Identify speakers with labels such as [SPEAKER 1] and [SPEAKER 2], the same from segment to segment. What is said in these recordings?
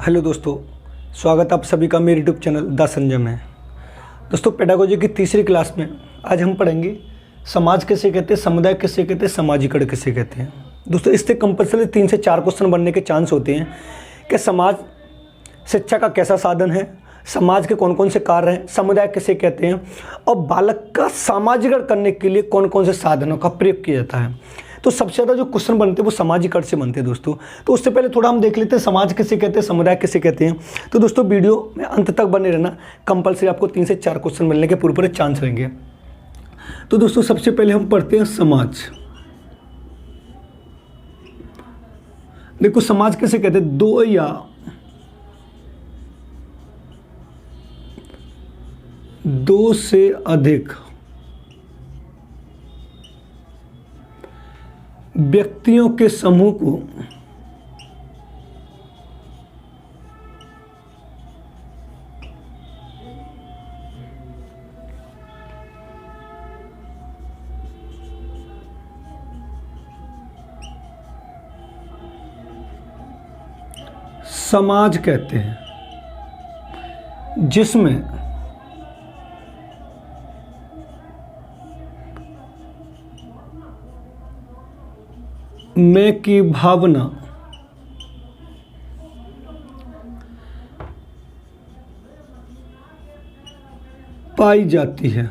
[SPEAKER 1] Hello दोस्तों, स्वागत आप सभी का मेरे यूट्यूब चैनल द संजय में। दोस्तों, पेडागोजी की तीसरी क्लास में आज हम पढ़ेंगे समाज किसे कहते हैं, समुदाय किसे कहते हैं, सामाजिकरण किसे कहते हैं। दोस्तों, इससे कंपल्सरी 3 से 4 क्वेश्चन बनने के चांस होते हैं कि समाज शिक्षा का कैसा साधन है, समाज के कौन कौन से कार्य हैं, समुदाय किसे कहते हैं और बालक का सामाजिकरण करने के लिए कौन कौन से साधनों का प्रयोग किया जाता है। तो सबसे ज़्यादा जो क्वेश्चन बनते हैं वो सामाजिकरण से बनते हैं दोस्तों। तो उससे पहले थोड़ा हम देख लेते हैं समाज किसे कहते हैं, समुदाय किसे कहते हैं। तो दोस्तों, वीडियो में अंत तक बने रहना, कंपल्सरी आपको 3 से 4 क्वेश्चन मिलने के पूरे चांस रहेंगे। तो दोस्तों, सबसे पहले हम पढ़ते हैं समाज। देखो, समाज किसे कहते हैं, 2 या 2 से अधिक व्यक्तियों के समूह को समाज कहते हैं, जिसमें मैं की भावना पाई जाती है।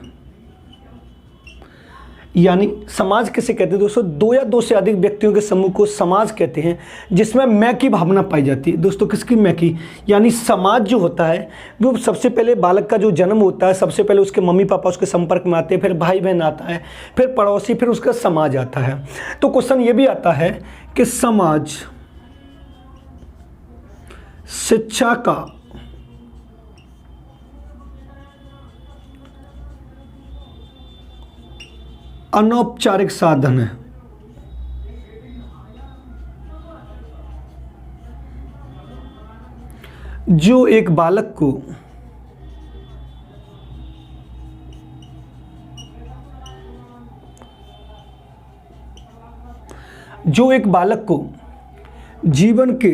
[SPEAKER 1] यानी समाज किसे कहते हैं दोस्तों, 2 या 2 से अधिक व्यक्तियों के समूह को समाज कहते हैं, जिसमें मैं की भावना पाई जाती है। दोस्तों, किसकी, मैं की। यानी समाज जो होता है वो सबसे पहले बालक का जो जन्म होता है, सबसे पहले उसके मम्मी पापा उसके संपर्क में आते हैं, फिर भाई बहन आता है, फिर पड़ोसी, फिर उसका समाज आता है। तो क्वेश्चन ये भी आता है कि समाज शिक्षा का अनौपचारिक साधन है। जो एक बालक को जीवन के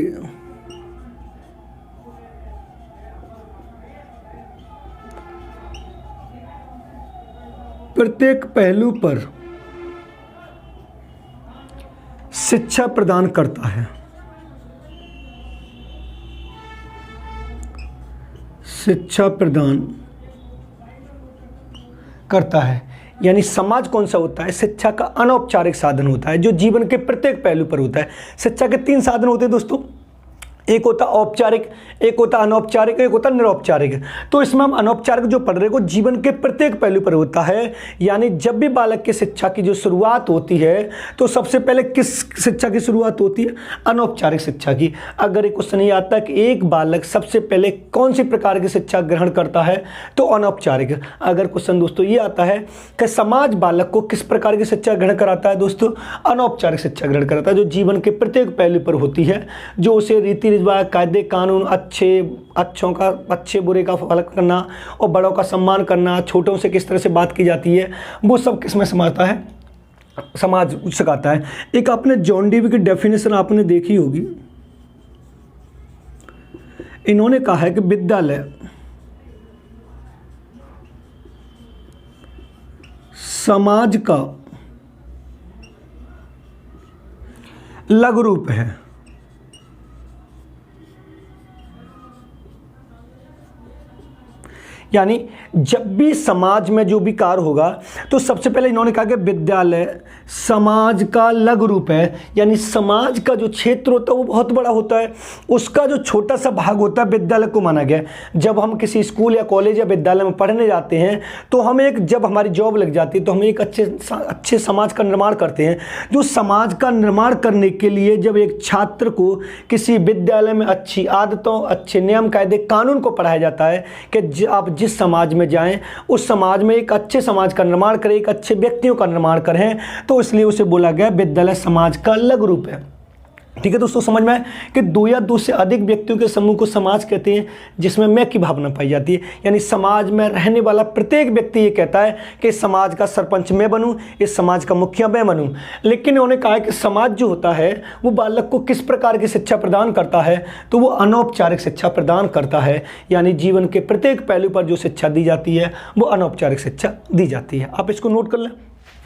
[SPEAKER 1] प्रत्येक पहलू पर शिक्षा प्रदान करता है। शिक्षा प्रदान करता है। यानी समाज कौन सा होता है, शिक्षा का अनौपचारिक साधन होता है, जो जीवन के प्रत्येक पहलू पर होता है। शिक्षा के 3 साधन होते हैं दोस्तों, एक होता औपचारिक, एक होता अनौपचारिक, एक होता निरौपचारिक। तो इसमें हम अनौपचारिक जो पढ़ रहे हैं वो जीवन के प्रत्येक पहलू पर होता है। यानी जब भी बालक की शिक्षा की जो शुरुआत होती है तो सबसे पहले किस शिक्षा की शुरुआत होती है, अनौपचारिक शिक्षा की। अगर एक क्वेश्चन ये आता है कि एक बालक सबसे पहले कौन सी प्रकार की शिक्षा ग्रहण करता है, तो अनौपचारिक। अगर क्वेश्चन दोस्तों ये आता है कि समाज बालक को किस प्रकार की शिक्षा ग्रहण कराता है, दोस्तों अनौपचारिक शिक्षा ग्रहण कराता है, जो जीवन के प्रत्येक पहलू पर होती है, जो उसे रीति रिवाज, कायदे कानून, अच्छे बुरे का पालन करना और बड़ों का सम्मान करना, छोटों से किस तरह से बात की जाती है, वो सब किसमें समाता है, समाज सिखाता है। एक आपने जॉन डीवी की डेफिनेशन आपने देखी होगी। इन्होंने कहा है कि विद्यालय समाज का लघु रूप है। यानी जब भी समाज में जो भी कार्य होगा तो सबसे पहले इन्होंने कहा कि विद्यालय समाज का लघु रूप है। यानी समाज का जो क्षेत्र होता है वो बहुत बड़ा होता है, उसका जो छोटा सा भाग होता है विद्यालय को माना गया है। जब हम किसी स्कूल या कॉलेज या विद्यालय में पढ़ने जाते हैं तो हमें जब हमारी जॉब लग जाती है तो हम एक अच्छे समाज का निर्माण करते हैं। जो समाज का निर्माण करने के लिए जब एक छात्र को किसी विद्यालय में अच्छी आदतों, अच्छे नियम, कायदे, कानून को पढ़ाया जाता है कि आप जिस समाज में जाएं उस समाज में एक अच्छे समाज का निर्माण करें, एक अच्छे व्यक्तियों का निर्माण करें, तो इसलिए उसे बोला गया विद्यालय समाज का लघु रूप है। ठीक है दोस्तों, समझ में आए कि दो या दो से अधिक व्यक्तियों के समूह को समाज कहते हैं, जिसमें मैं की भावना पाई जाती है। यानी समाज में रहने वाला प्रत्येक व्यक्ति ये कहता है कि इस समाज का सरपंच मैं बनूं, इस समाज का मुखिया मैं बनूं। लेकिन उन्होंने कहा कि समाज जो होता है वो बालक को किस प्रकार की शिक्षा प्रदान करता है, तो वो अनौपचारिक शिक्षा प्रदान करता है। यानी जीवन के प्रत्येक पहलू पर जो शिक्षा दी जाती है वो अनौपचारिक शिक्षा दी जाती है। आप इसको नोट कर लें,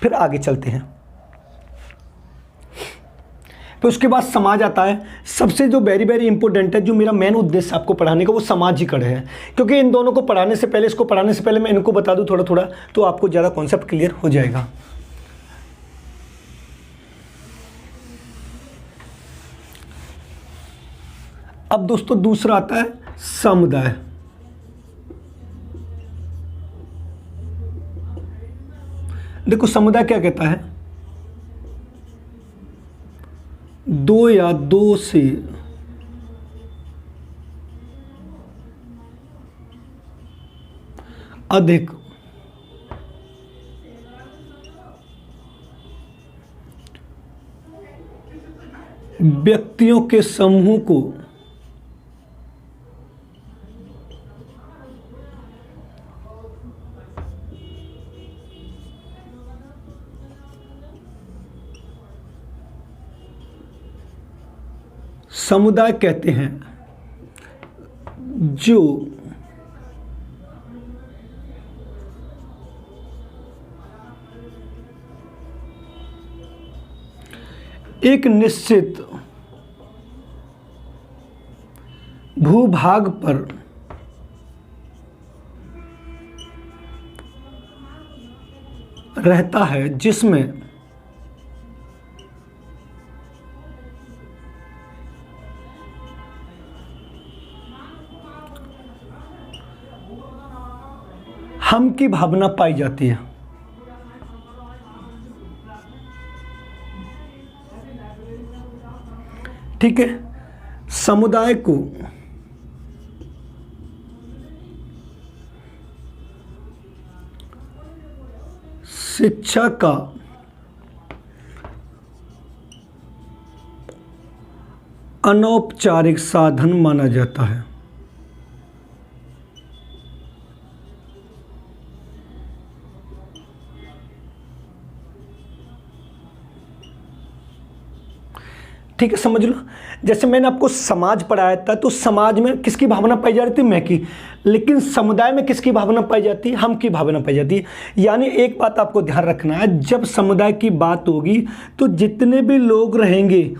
[SPEAKER 1] फिर आगे चलते हैं। तो उसके बाद समाज आता है। सबसे जो वेरी वेरी इंपॉर्टेंट है, जो मेरा मेन उद्देश्य आपको पढ़ाने का, वो सामाजिकरण है। क्योंकि इन दोनों को पढ़ाने से पहले, इसको पढ़ाने से पहले मैं इनको बता दूं थोड़ा थोड़ा, तो आपको ज़्यादा कॉन्सेप्ट क्लियर हो जाएगा। अब दोस्तों दूसरा आता है समुदाय। देखो समुदाय क्या कहता है, दो या दो से अधिक व्यक्तियों के समूह को समुदाय कहते हैं, जो एक निश्चित भूभाग पर रहता है, जिसमें हम की भावना पाई जाती है। ठीक है, समुदाय को शिक्षा का अनौपचारिक साधन माना जाता है। ठीक है, समझ लो। जैसे मैंने आपको समाज पढ़ाया था, तो समाज में किसकी भावना पाई जा रही थी, मैं की। लेकिन समुदाय में किसकी भावना पाई जाती है, हम की भावना पाई जाती है। यानी एक बात आपको ध्यान रखना है, जब समुदाय की बात होगी तो जितने भी लोग रहेंगे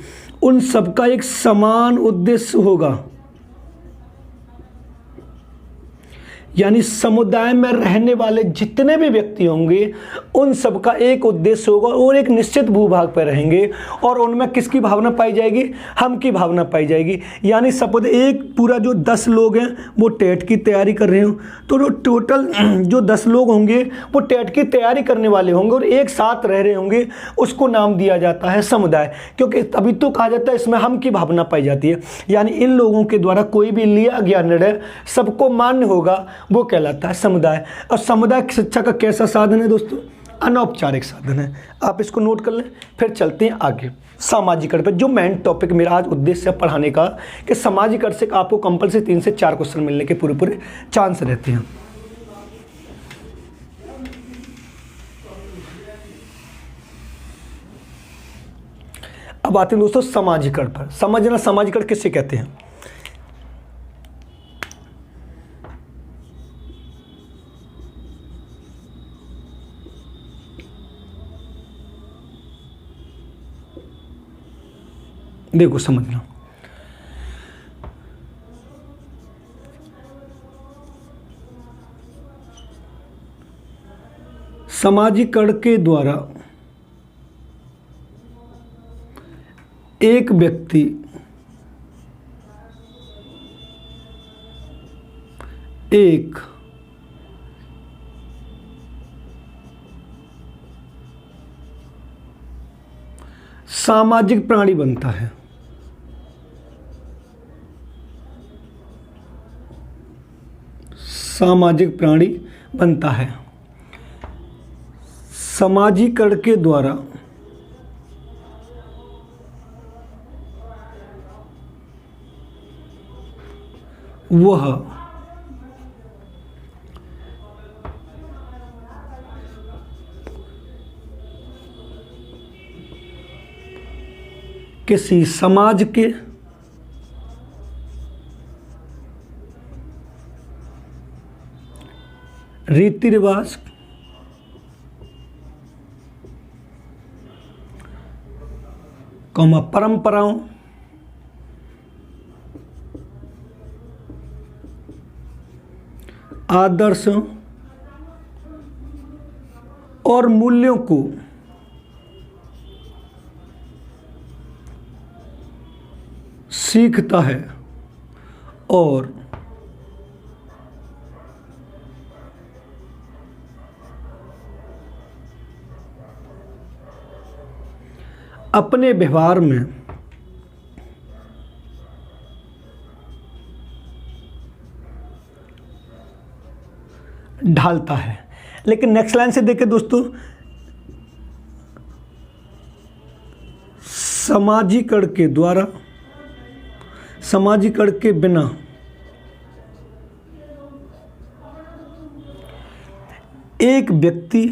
[SPEAKER 1] उन सबका एक समान उद्देश्य होगा। यानी समुदाय में रहने वाले जितने भी व्यक्ति होंगे उन सबका एक उद्देश्य होगा और एक निश्चित भूभाग पर रहेंगे, और उनमें किसकी भावना पाई जाएगी, हम की भावना पाई जाएगी। यानी सपोज एक पूरा जो 10 लोग हैं वो टेट की तैयारी कर रहे हो, तो जो टोटल जो 10 लोग होंगे वो टेट की तैयारी करने वाले होंगे और एक साथ रह रहे होंगे, उसको नाम दिया जाता है समुदाय। क्योंकि तभी तो कहा जाता है इसमें हम की भावना पाई जाती है। यानी इन लोगों के द्वारा कोई भी लिया गया निर्णय सबको मान्य होगा, वो कहलाता है समुदाय। और समुदाय शिक्षा का कैसा साधन है दोस्तों, अनौपचारिक साधन है। आप इसको नोट कर लें, फिर चलते हैं आगे सामाजिकरण पर। जो मेन टॉपिक मेरा आज उद्देश्य है पढ़ाने का, कि सामाजिकरण से आपको कंपलसरी 3 से 4 क्वेश्चन मिलने के पूरे चांस रहते हैं। अब आते हैं दोस्तों सामाजिकरण पर। समझना सामाजिकरण किससे कहते हैं। देखो समझना, सामाजिकरण के द्वारा एक व्यक्ति एक सामाजिक प्राणी बनता है। सामाजिक प्राणी बनता है। सामाजिकरण के द्वारा वह किसी समाज के रीति रिवाज परंपराओं आदर्शों और मूल्यों को सीखता है और अपने व्यवहार में ढालता है। लेकिन नेक्स्ट लाइन से देखें दोस्तों, समाजीकरण के द्वारा, समाजीकरण के बिना एक व्यक्ति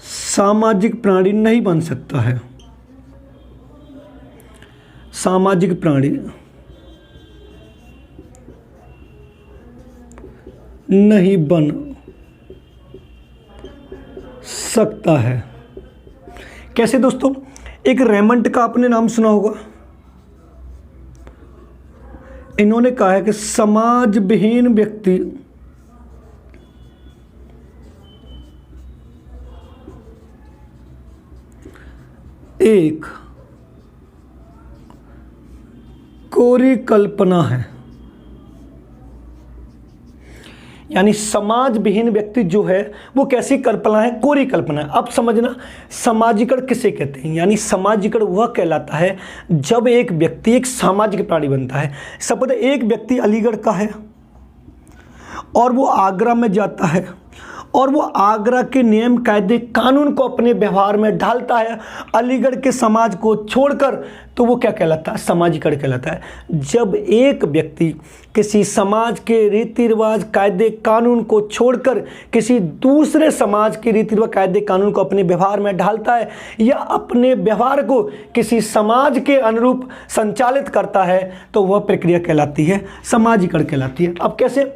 [SPEAKER 1] सामाजिक प्राणी नहीं बन सकता है। सामाजिक प्राणी नहीं बन सकता है। कैसे दोस्तों? एक रेमंड का आपने नाम सुना होगा। इन्होंने कहा है कि समाज विहीन व्यक्ति एक कोरी कल्पना है। यानी समाज विहीन व्यक्ति जो है वो कैसी कल्पना है? कोरी कल्पना है। अब समझना, समाजीकरण किसे कहते हैं? यानी समाजीकरण वह कहलाता है जब एक व्यक्ति एक सामाजिक प्राणी बनता है। सपोज एक व्यक्ति अलीगढ़ का है और वो आगरा में जाता है और वो आगरा के नियम कायदे कानून को अपने व्यवहार में ढालता है अलीगढ़ के समाज को छोड़कर, तो वो क्या कहलाता है? समाजीकरण कहलाता है। जब एक व्यक्ति किसी समाज के रीति रिवाज कायदे कानून को छोड़कर किसी दूसरे समाज के रीति रिवाज कायदे कानून को अपने व्यवहार में ढालता है या अपने व्यवहार को किसी समाज के अनुरूप संचालित करता है, तो वह प्रक्रिया कहलाती है समाजीकरण कहलाती है। अब कैसे?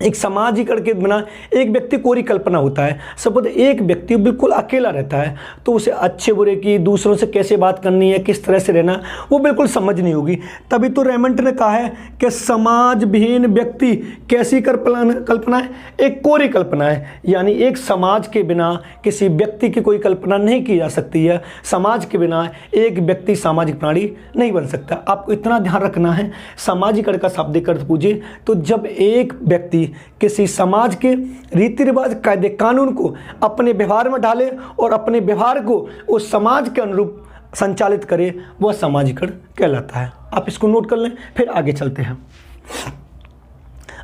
[SPEAKER 1] एक समाजीकरण के बिना एक व्यक्ति कोरी कल्पना होता है। सपोज एक व्यक्ति बिल्कुल अकेला रहता है तो उसे अच्छे बुरे की, दूसरों से कैसे बात करनी है, किस तरह से रहना, वो बिल्कुल समझ नहीं होगी। तभी तो रेमंड ने कहा है कि समाज विहीन व्यक्ति कैसी कल्पना है? एक कोरी कल्पना है। यानी एक समाज के बिना किसी व्यक्ति की कोई कल्पना नहीं की जा सकती है। समाज के बिना एक व्यक्ति सामाजिक प्राणी नहीं बन सकता। आपको इतना ध्यान रखना है। समाजीकरण का शाब्दिक अर्थ पूछे तो जब एक व्यक्ति किसी समाज के रीति रिवाज कायदे कानून को अपने व्यवहार में डाले और अपने व्यवहार को उस समाज के अनुरूप संचालित करे, वह समाजीकरण कहलाता है। आप इसको नोट कर लें, फिर आगे चलते हैं।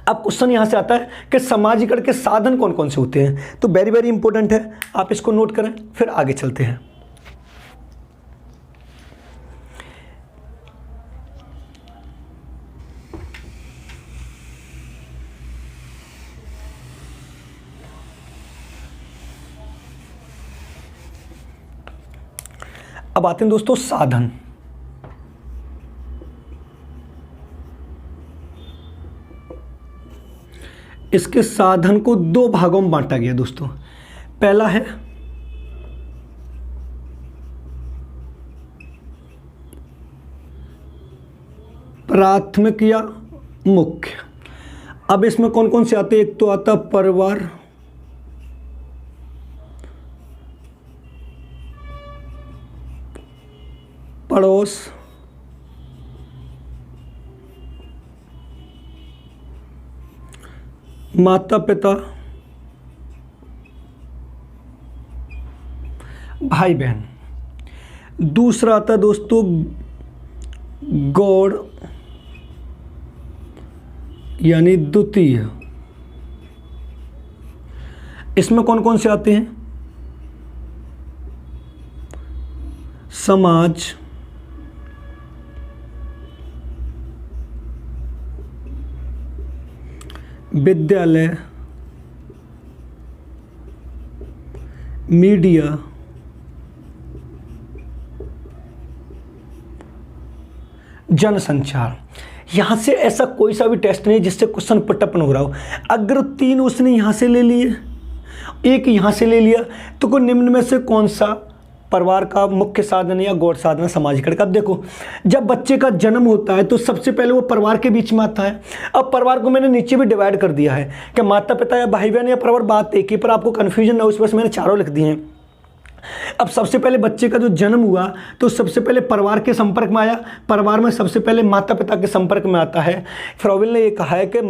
[SPEAKER 1] अब क्वेश्चन यहां से आता है कि समाजीकरण के साधन कौन कौन से होते हैं, तो वेरी वेरी इंपॉर्टेंट है, आप इसको नोट करें, फिर आगे चलते हैं। अब आते हैं दोस्तों साधन। इसके साधन को दो भागों में बांटा गया दोस्तों। पहला है प्राथमिक या मुख्य। अब इसमें कौन कौन से आते हैं? एक तो आता परिवार, पड़ोस, माता पिता, भाई बहन। दूसरा आता दोस्तों गौड़ यानी द्वितीय। इसमें कौन कौन से आते हैं? समाज, विद्यालय, मीडिया, जनसंचार। यहां से ऐसा कोई सा भी टेस्ट नहीं जिससे क्वेश्चन पुटअप हो रहा हो। अगर 3 उसने यहां से ले लिए, एक यहां से ले लिया, तो कोई निम्न में से कौन सा परिवार का मुख्य साधन या गौण साधन सामाजिकरण का। अब देखो, जब बच्चे का जन्म होता है तो सबसे पहले वो परिवार के बीच में आता है। अब परिवार को मैंने नीचे भी डिवाइड कर दिया है कि माता पिता या भाई बहन या परिवार, बात एक ही, पर आपको कन्फ्यूजन ना हो इस वजह से मैंने चारों लिख दिए हैं। अब सबसे पहले बच्चे का जो जन्म हुआ तो सबसे पहले परिवार के संपर्क में आया। परिवार में सबसे पहले माता पिता के संपर्क में आता है। फ्रॉवेल ने ये कहा है कि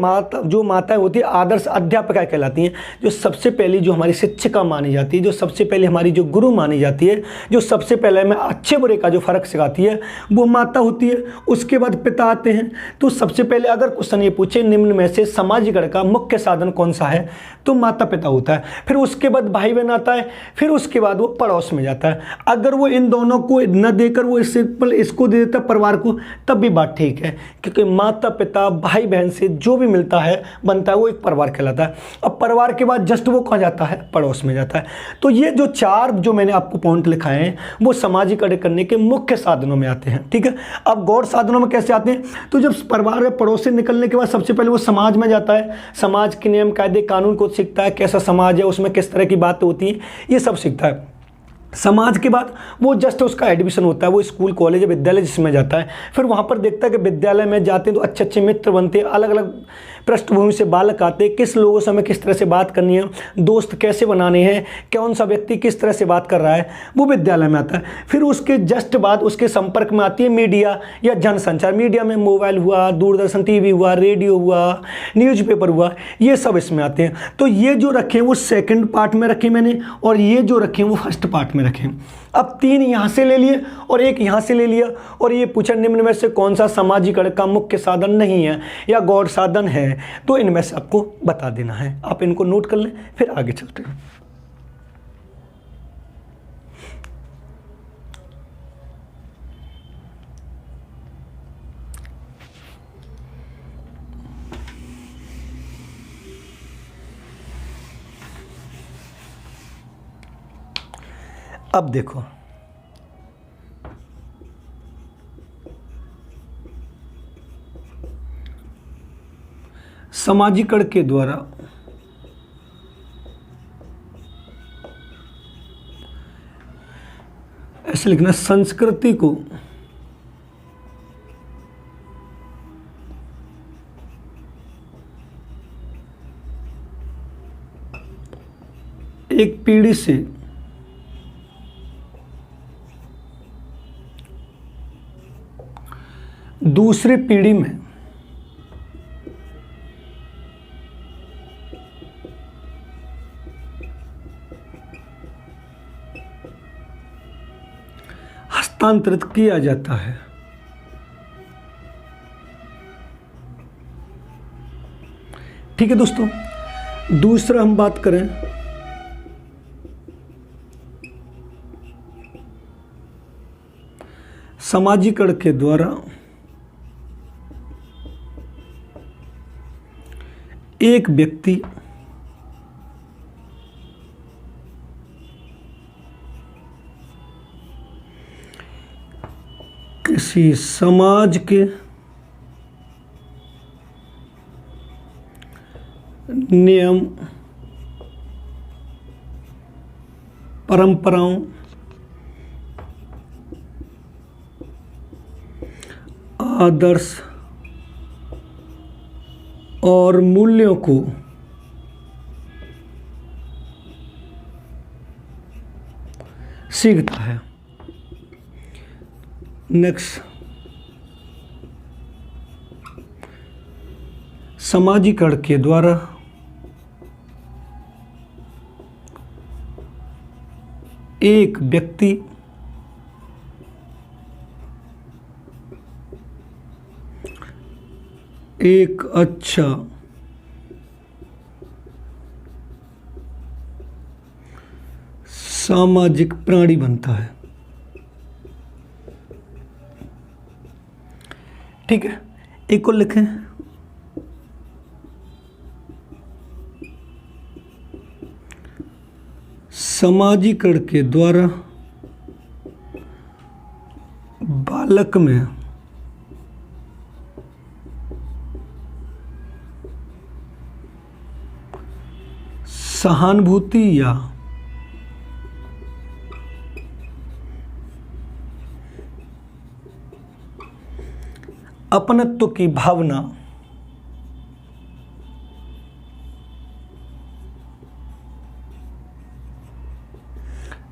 [SPEAKER 1] जो माताएं होती है आदर्श अध्यापिका कहलाती हैं, जो सबसे पहली जो हमारी शिक्षिका मानी जाती है, जो सबसे पहले हमारी जो गुरु मानी जाती है, जो सबसे पहले हमें अच्छे बुरे का जो फर्क सिखाती है, वो माता होती है। उसके बाद पिता आते हैं। तो सबसे पहले अगर क्वेश्चन ये पूछे निम्न में से सामाजिकरण का मुख्य साधन कौन सा है, तो माता पिता होता है। फिर उसके बाद भाई बहन आता है। फिर उसके बाद वो पड़ोस में जाता है। अगर वो इन दोनों को न देकर वो इसको दे देता परिवार को, तब भी बात ठीक है, क्योंकि माता पिता भाई बहन से जो भी मिलता है बनता है वो एक परिवार कहलाता है। अब परिवार के बाद जस्ट वो कहाँ जाता है, पड़ोस में जाता है। तो ये जो 4 जो मैंने आपको पॉइंट लिखाए हैं वो सामाजिकरण करने के मुख्य साधनों में आते हैं। ठीक है, अब गौण साधनों में कैसे आते हैं, तो जब परिवार में पड़ोस से निकलने के बाद सबसे पहले वो समाज में जाता है। समाज के नियम कायदे कानून को सीखता है, कैसा समाज है, उसमें किस तरह की बातें होती हैं, ये सब सीखता है। समाज के बाद वो जस्ट उसका एडमिशन होता है, वो स्कूल कॉलेज विद्यालय जिसमें जाता है। फिर वहाँ पर देखता है कि विद्यालय में जाते हैं तो अच्छे अच्छे मित्र बनते हैं, अलग अलग पृष्ठभूमि से बालक आते हैं, किस लोगों से हमें किस तरह से बात करनी है, दोस्त कैसे बनाने हैं, कौन सा व्यक्ति किस तरह से बात कर रहा है, वो विद्यालय में आता है। फिर उसके जस्ट बाद उसके संपर्क में आती है मीडिया या जनसंचार। मीडिया में मोबाइल हुआ, दूरदर्शन टीवी हुआ, रेडियो हुआ, न्यूज़पेपर हुआ, ये सब इसमें आते हैं। तो ये जो रखे वो सेकेंड पार्ट में रखे मैंने, और ये जो रखे वो फर्स्ट पार्ट में रखें। अब 3 यहाँ से ले लिए और 1 यहाँ से ले लिया, और ये पूछा निम्न में से कौन सा सामाजिकरण का मुख्य साधन नहीं है या गौण साधन है, तो इनमें से आपको बता देना है। आप इनको नोट कर लें, फिर आगे चलते हैं। अब देखो, सामाजिकरण के द्वारा ऐसे लिखना, संस्कृति को एक पीढ़ी से दूसरी पीढ़ी में हस्तांतरित किया जाता है। ठीक है दोस्तों, दूसरा हम बात करें सामाजिकरण के द्वारा एक व्यक्ति किसी समाज के नियम, परंपराओं, आदर्श और मूल्यों को सीखता है। नेक्स्ट, सामाजिकरण के द्वारा एक व्यक्ति एक अच्छा सामाजिक प्राणी बनता है। ठीक है, एक और लिखें, समाजीकरण के द्वारा बालक में सहानुभूति या अपनत्व की भावना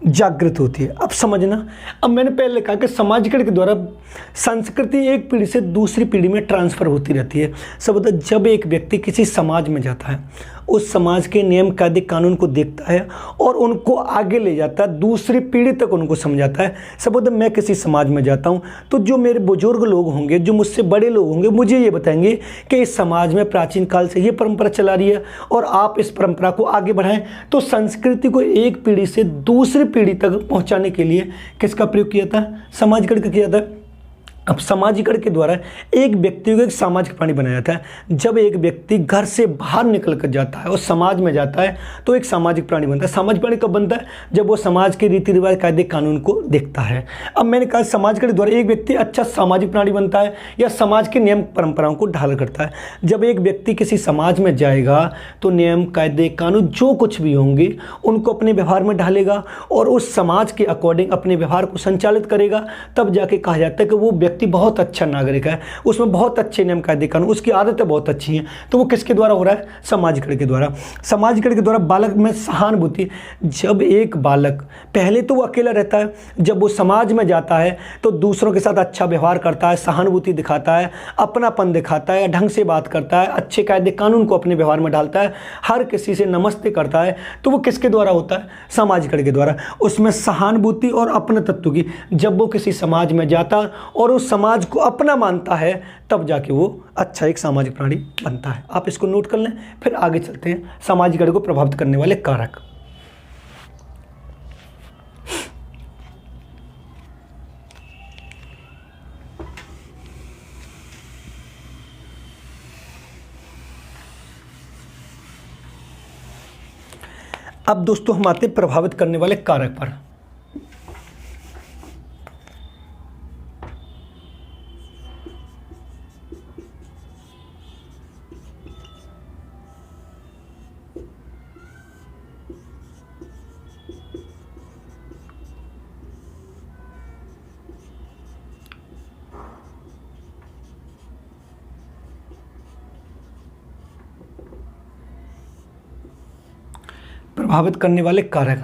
[SPEAKER 1] जागृत होती है। अब समझना, अब मैंने पहले कहा कि समाजीकरण के द्वारा संस्कृति एक पीढ़ी से दूसरी पीढ़ी में ट्रांसफर होती रहती है। सब जब एक व्यक्ति किसी समाज में जाता है, उस समाज के नियम कायदे कानून को देखता है और उनको आगे ले जाता है, दूसरी पीढ़ी तक उनको समझाता है। सब मैं किसी समाज में जाता हूँ तो जो मेरे बुजुर्ग लोग होंगे, जो मुझसे बड़े लोग होंगे, मुझे ये बताएंगे कि इस समाज में प्राचीन काल से ये परंपरा चला रही है और आप इस परंपरा को आगे बढ़ाएं। तो संस्कृति को एक पीढ़ी से दूसरी पीढ़ी तक पहुंचाने के लिए किसका प्रयोग किया था? समाजीकरण का किया था। अब समाजीकरण के द्वारा एक व्यक्ति को एक सामाजिक प्राणी बनाया जाता है। जब एक व्यक्ति घर से बाहर निकल कर जाता है और समाज में जाता है तो एक सामाजिक प्राणी बनता है। सामाजिक प्राणी कब बनता है? जब वो समाज के रीति रिवाज कायदे कानून को देखता है। अब मैंने कहा समाजीकरण के द्वारा एक व्यक्ति अच्छा सामाजिक प्राणी बनता है या समाज के नियम परंपराओं को ढाल करता है। जब एक व्यक्ति किसी समाज में जाएगा तो नियम कायदे कानून जो कुछ भी होंगे उनको अपने व्यवहार में ढालेगा और उस समाज के अकॉर्डिंग अपने व्यवहार को संचालित करेगा। तब जाके कहा जाता है कि वो व्यक्ति बहुत अच्छा नागरिक है, उसमें बहुत अच्छे नियम कायदे कानून, उसकी आदतें बहुत अच्छी हैं। तो वो किसके द्वारा हो रहा है? समाजीकरण के द्वारा। समाजीकरण के द्वारा बालक में सहानुभूति। जब एक बालक, पहले तो वो अकेला रहता है, जब वो समाज में जाता है तो दूसरों के साथ अच्छा व्यवहार करता है, सहानुभूति दिखाता है, अपनापन दिखाता है, ढंग से बात करता है, अच्छे कायदे कानून को अपने व्यवहार में डालता है, हर किसी से नमस्ते करता है। तो वो किसके द्वारा होता है? समाजीकरण के द्वारा। उसमें सहानुभूति और अपने तत्व की। जब वो किसी समाज में जाता और उस समाज को अपना मानता है तब जाके वो अच्छा एक सामाजिक प्राणी बनता है। आप इसको नोट कर लें, फिर आगे चलते हैं। समाजीकरण को प्रभावित करने वाले कारक। अब दोस्तों हम आते हैं प्रभावित करने वाले कारक पर। प्रभावित करने वाले कारक।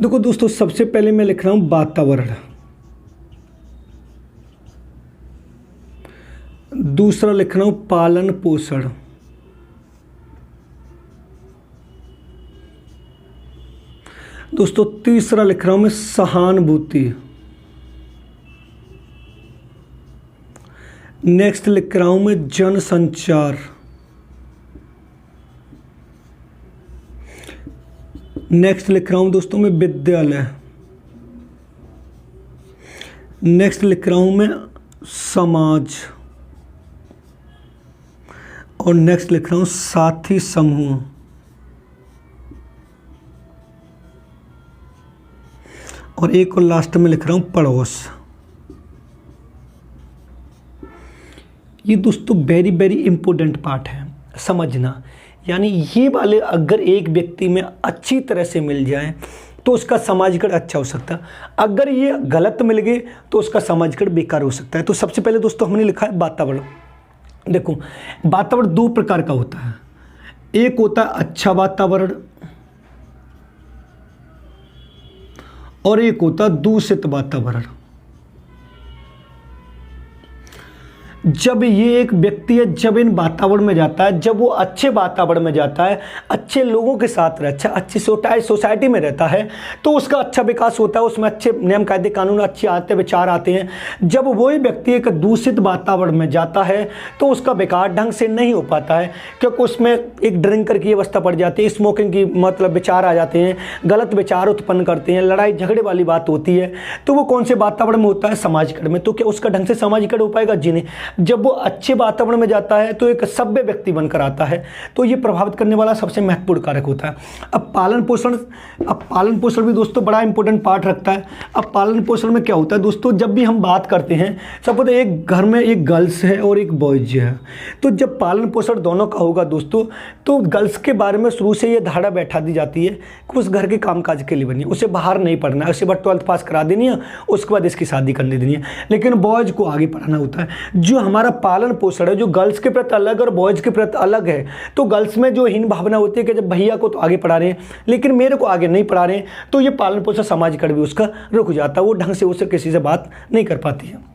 [SPEAKER 1] देखो दोस्तों, सबसे पहले मैं लिख रहा हूं वातावरण, दूसरा लिख रहा हूं पालन पोषण, दोस्तों तीसरा लिख रहा हूं मैं सहानुभूति, नेक्स्ट लिख रहा हूं मैं जनसंचार, नेक्स्ट लिख रहा हूं दोस्तों मैं विद्यालय, नेक्स्ट लिख रहा हूं मैं समाज और नेक्स्ट लिख रहा हूं साथी समूह और एक और लास्ट में लिख रहा हूं पड़ोस। ये दोस्तों वेरी वेरी इंपॉर्टेंट पार्ट है, समझना। यानी ये वाले अगर एक व्यक्ति में अच्छी तरह से मिल जाए तो उसका समाजीकरण अच्छा हो सकता है। अगर ये गलत मिल गए तो उसका समाजीकरण बेकार हो सकता है। तो सबसे पहले दोस्तों हमने लिखा है वातावरण। देखो, वातावरण दो प्रकार का होता है। एक होता है अच्छा वातावरण और एक होता है दूषित वातावरण। जब ये एक व्यक्ति है, जब इन वातावरण में जाता है, जब वो अच्छे वातावरण में जाता है, अच्छे लोगों के साथ रहता है, अच्छी सोसाइटी में रहता है, तो उसका अच्छा विकास होता है, उसमें अच्छे नियम कायदे कानून अच्छे आते हैं, विचार आते हैं। जब वही व्यक्ति एक दूषित वातावरण में जाता है तो उसका विकास ढंग से नहीं हो पाता है, क्योंकि उसमें एक ड्रिंकर की अवस्था पड़ जाती है, स्मोकिंग की मतलब विचार आ जाते हैं, गलत विचार उत्पन्न करते हैं, लड़ाई झगड़े वाली बात होती है। तो वो कौन से वातावरण में होता है? समाजीकरण में। तो क्या उसका ढंग से समाजीकरण हो पाएगा? जी नहीं। जब वो अच्छे वातावरण में जाता है तो एक सभ्य व्यक्ति बनकर आता है, तो ये प्रभावित करने वाला सबसे महत्वपूर्ण कारक होता है। अब पालन पोषण भी दोस्तों बड़ा इंपॉर्टेंट पार्ट रखता है। अब पालन पोषण में क्या होता है दोस्तों, जब भी हम बात करते हैं, सपोज एक घर में एक गर्ल्स है और एक बॉयज है, तो जब पालन पोषण दोनों का होगा दोस्तों, तो गर्ल्स के बारे में शुरू से ये धारणा बैठा दी जाती है कि उस घर के कामकाज के लिए बनी है, उसे बाहर नहीं पढ़ना है, उसे बस 12th पास करा देनी है, उसके बाद इसकी शादी करने देनी है। लेकिन बॉयज को आगे पढ़ाना होता है। जो हमारा पालन पोषण है, जो गर्ल्स के प्रति अलग और बॉयज के प्रति अलग है, तो गर्ल्स में जो हीन भावना होती है कि जब भैया को तो आगे पढ़ा रहे हैं लेकिन मेरे को आगे नहीं पढ़ा रहे हैं, तो ये पालन पोषण सामाजिकरण भी उसका रुक जाता है, वो ढंग से उसे किसी से बात नहीं कर पाती है।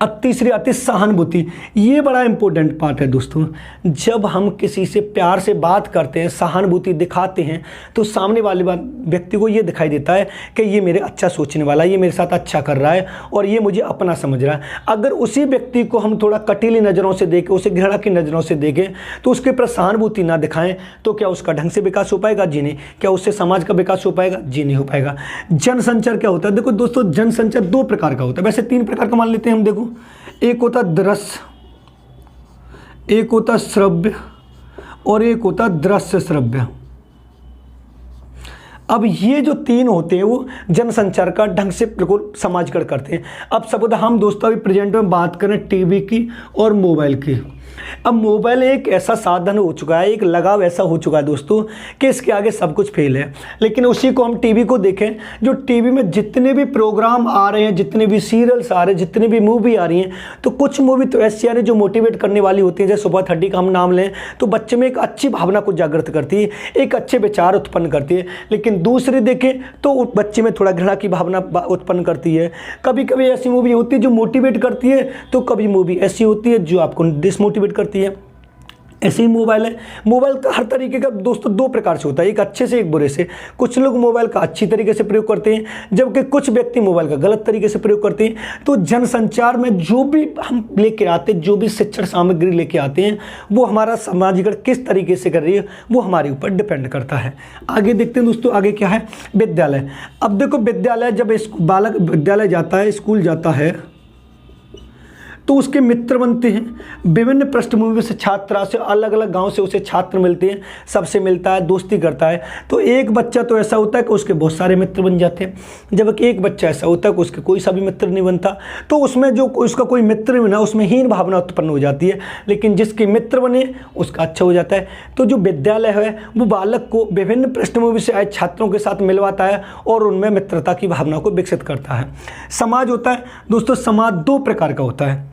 [SPEAKER 1] अब तीसरी आती है सहानुभूति। ये बड़ा इंपॉर्टेंट पार्ट है दोस्तों। जब हम किसी से प्यार से बात करते हैं, सहानुभूति दिखाते हैं, तो सामने वाले व्यक्ति को ये दिखाई देता है कि ये मेरे अच्छा सोचने वाला है, ये मेरे साथ अच्छा कर रहा है और ये मुझे अपना समझ रहा है। अगर उसी व्यक्ति को हम थोड़ा कटीली नज़रों से देखें, उसे घृणा की नज़रों से देखें, तो उसके प्रति सहानुभूति ना दिखाएं, तो क्या उसका ढंग से विकास हो पाएगा? जी नहीं। क्या उससे समाज का विकास हो पाएगा? जी नहीं हो पाएगा। जनसंचार क्या होता है? देखो दोस्तों, जनसंचार 2 प्रकार का होता है, वैसे 3 प्रकार का मान लेते हैं हम। देखो, एक होता दृश्य, एक होता श्रव्य और एक होता दृश्य श्रव्य। अब ये जो 3 होते हैं वो जनसंचार का ढंग से बिल्कुल समाजीकरण करते हैं। अब सब हम दोस्तों अभी प्रेजेंट में बात करें टीवी की और मोबाइल की। अब मोबाइल एक ऐसा साधन हो चुका है, एक लगाव ऐसा हो चुका है दोस्तों कि इसके आगे सब कुछ फेल है। लेकिन उसी को हम टीवी को देखें, जो टीवी में जितने भी प्रोग्राम आ रहे हैं, जितने भी सीरियल्स आ रहे हैं, जितनी भी मूवी आ रही हैं, तो कुछ मूवी तो ऐसी आ रही है जो मोटिवेट करने वाली होती है। जैसे सुबह 30 का हम नाम लें, तो बच्चे में एक अच्छी भावना को जागृत करती है, एक अच्छे विचार उत्पन्न करती है। लेकिन दूसरी देखें तो बच्चे में थोड़ा घृणा की भावना उत्पन्न करती है। कभी कभी ऐसी मूवी होती है जो मोटिवेट करती है, तो कभी मूवी ऐसी होती है जो आपको डिसमोटिवेट करती है। ऐसे ही मोबाइल है। मोबाइल का हर तरीके का दोस्तों 2 प्रकार से होता है, एक अच्छे से एक बुरे से। कुछ लोग मोबाइल का अच्छी तरीके से प्रयोग करते हैं, जबकि कुछ व्यक्ति मोबाइल का गलत तरीके से प्रयोग करते हैं। तो जनसंचार में जो भी हम लेके आते हैं, जो भी शिक्षण सामग्री लेके आते हैं, वो हमारा समाजीकरण किस तरीके से कर रही है वो हमारे ऊपर डिपेंड करता है। आगे देखते हैं दोस्तों, आगे क्या है? विद्यालय। अब देखो, विद्यालय जब बालक विद्यालय जाता है, स्कूल जाता है, तो उसके मित्र बनते हैं। विभिन्न पृष्ठभूमि से छात्रा से, अलग अलग गांव से उसे छात्र मिलते हैं, सबसे मिलता है, दोस्ती करता है। तो एक बच्चा तो ऐसा होता है कि उसके बहुत सारे मित्र बन जाते हैं, जबकि एक बच्चा ऐसा होता है कि उसके कोई सा भी मित्र नहीं बनता। तो उसमें जो उसका कोई मित्र भी ना, उसमें हीन भावना उत्पन्न हो जाती है। लेकिन जिसके मित्र बने उसका अच्छा हो जाता है। तो जो विद्यालय है वो बालक को विभिन्न पृष्ठभूमि से आए छात्रों के साथ मिलवाता है और उनमें मित्रता की भावना को विकसित करता है। समाज होता है दोस्तों, समाज 2 प्रकार का होता है,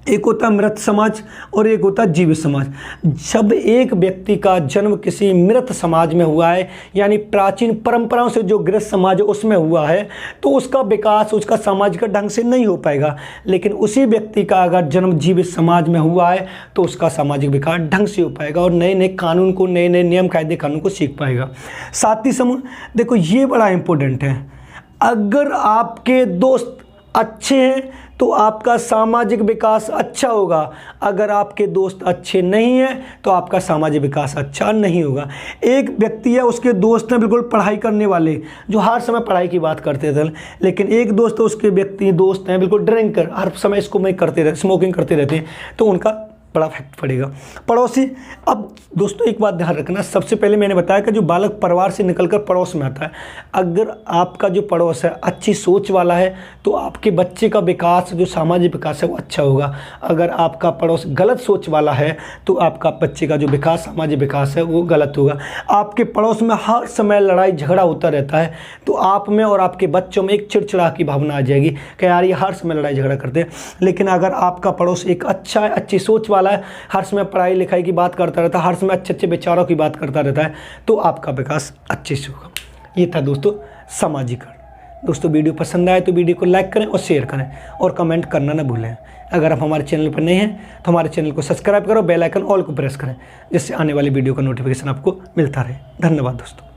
[SPEAKER 1] एक होता है मृत समाज और एक होता है जीवित समाज। जब एक व्यक्ति का जन्म किसी मृत समाज में हुआ है, यानी प्राचीन परंपराओं से जो गृहस्थ समाज है उसमें हुआ है, तो उसका विकास उसका सामाजिक ढंग से नहीं हो पाएगा। लेकिन उसी व्यक्ति का अगर जन्म जीवित समाज में हुआ है तो उसका सामाजिक विकास ढंग से हो पाएगा और नए नए कानून को, नए नए नियम कायदे कानून को सीख पाएगा। साथी समूह, देखो ये बड़ा इंपॉर्टेंट है। अगर आपके दोस्त अच्छे हैं तो आपका सामाजिक विकास अच्छा होगा, अगर आपके दोस्त अच्छे नहीं हैं तो आपका सामाजिक विकास अच्छा नहीं होगा। एक व्यक्ति है, उसके दोस्त हैं बिल्कुल पढ़ाई करने वाले, जो हर समय पढ़ाई की बात करते थे, लेकिन एक दोस्त उसके दोस्त हैं बिल्कुल ड्रिंकर, हर समय इसको में करते रहते, स्मोकिंग करते रहते हैं, तो उनका बड़ा इफेक्ट पड़ेगा। पड़ोसी, अब दोस्तों एक बात ध्यान रखना, सबसे पहले मैंने बताया कि जो बालक परिवार से निकलकर पड़ोस में आता है, अगर आपका जो पड़ोस है अच्छी सोच वाला है तो आपके बच्चे का विकास, जो सामाजिक विकास है वो अच्छा होगा। अगर आपका पड़ोस गलत सोच वाला है तो आपका बच्चे का जो विकास, सामाजिक विकास है वो गलत होगा। आपके पड़ोस में हर समय लड़ाई झगड़ा होता रहता है तो आप में और आपके बच्चों में एक चिड़चिड़ा की भावना आ जाएगी कि यार ये हर समय लड़ाई झगड़ा करते हैं। लेकिन अगर आपका पड़ोस एक अच्छा है, अच्छी सोच वाला है, हर समय पढ़ाई लिखाई की बात करता रहता है, हर समय अच्छे अच्छे विचारों की बात करता रहता है, तो आपका विकास अच्छे से होगा। ये था दोस्तों समाजीकरण। दोस्तों वीडियो पसंद आए तो वीडियो को लाइक करें और शेयर करें और कमेंट करना ना भूलें। अगर आप हमारे चैनल पर नए हैं तो हमारे चैनल को सब्सक्राइब करो, बेल आइकन ऑल को प्रेस करें, जिससे आने वाली वीडियो का नोटिफिकेशन आपको मिलता रहे। धन्यवाद दोस्तों।